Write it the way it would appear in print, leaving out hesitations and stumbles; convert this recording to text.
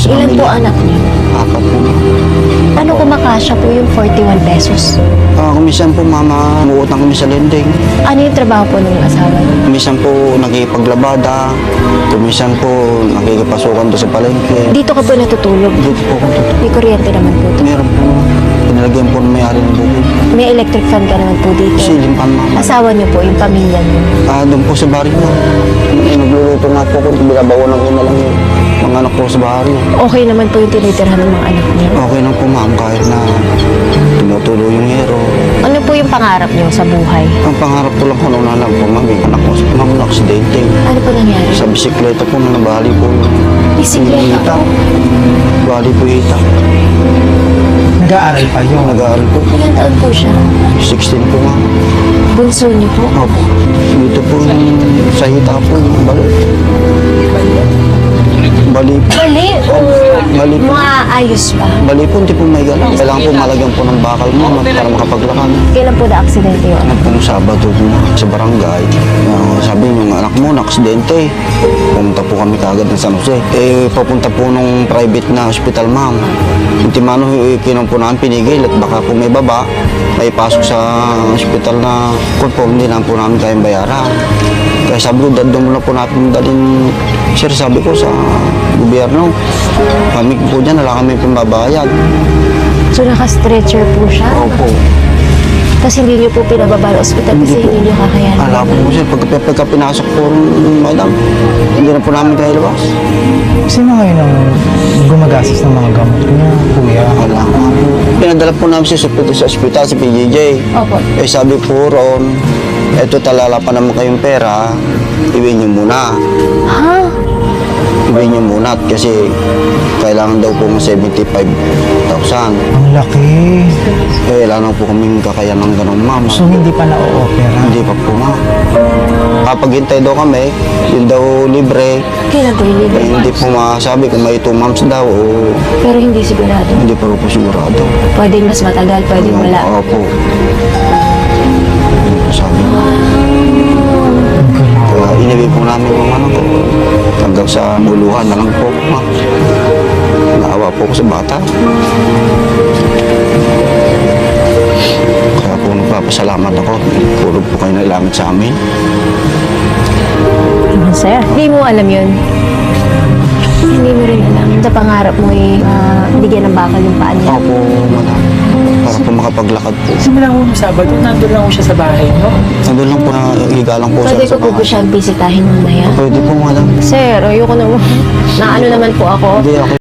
sa Ilan po pamilya. anak niyo? Apat po. Ano kumakasya po yung 41 pesos? Kumisan po mama, umuutang kami sa lending. Ano yung trabaho po ng asawa niyo? Kumisan po nagipaglabada. Kumisan po nakikipasukan doon sa palengke. Dito ka po natutulog? Dito po kung totoo. May kuryente naman po to. Meron po. Pinalagyan po ng may-ari ng bukid. May electric fan ka naman po dito. Silim pa mama. Asawa niyo po, yung pamilya niyo. Doon po sa baryo. Nagluluto nga po kung binabawalan ko na lang yung mga anak ko sa baryo. Okay naman po yung tinitirhan ng mga anak niyo. Okay lang po ma'am kahit na tumutulo yung hero. Ano po yung pangarap niyo sa buhay? Ang pangarap ko lang po nung nalang po ma'am, yung anak ko ma'am na aksidente. Ano po nangyari? Sa bisikleta po na nabali po yung Bisikleta hita. po? Bali po yung hita. Nag-aaral pa yun. Nag-aaral po. Ilan taon po siya? 16 po ma'am. Bunso niyo po? Opo. Dito po yung sa hita po yung bali. Bali po. Mali. Bali po. Maayos pa. Bali po, hindi po may galaw. Kailangan po malagyan po ng bakal mo para makapaglakad. Kailan po na-aksidente yun? Ano pong Sabado po sa barangay. Sabi yung anak mo na-aksidente. Pumunta po kami kagad ng San Jose. Papunta po nung private na hospital ma'am. Intimano kinong po namin pinigil at baka po may baba. May pasok sa hospital na kung po hindi na po namin kayang bayaran. Kaya sabi ko, doon muna po natin dalhin. Sir, sabi ko sa gobyerno, kami po dyan, wala kami pambabayad. So naka-stretcher po siya? Opo. Tapos hindi niyo po pinababa sa ospital kasi Hindi po. hindi niyo kakayanin. Ala po po sir, pagka pinasok po rin, madam, hindi na po namin kaya labas. Sino ngayon ang gumagastos ng mga gamot niya, kuya? Wala nga po. Pinadala po namin sa ospital, sa PJJ. Opo. Sabi po ron, eto talala pa naman kayong pera, iwin niyo muna. Ha? Iwin niyo muna kasi kailangan daw po ng 75,000. Ang laki. Kailangan po kaming kakayan ng ganun, ma'am. So, hindi pa na-o-opera. Hindi pa po, ma'am. Kapag hintay daw kami, yun daw libre. Kailan po yung libre? Hindi po masabi kung may 2 months daw o Pero hindi sigurado. hindi pa rin po sigurado. Pwedeng mas matagal, pwedeng wala. Opo. Yun po sabi ko. Kaya inibig po namin yung ano ko. Hanggang sa muluhan na lang po. Naawa po ko sa bata. Kaya po nagpapasalamat ako. Puro po kayo nailangan sa amin. Sir, hindi mo alam yun. Hindi mo rin alam. Sa pangarap mo bigyan ng bakal yung paa niya. Opo, madam. Para po makapaglakad po. Simula mo Sabado, nandun lang ako siya sa bahay, no? Nandun lang po na higa lang po Pwede sa ko po bahay. siyang bisitahin mamaya. Pwede po, madam. Sir, ayoko na. Na ano naman po ako. Hindi ako.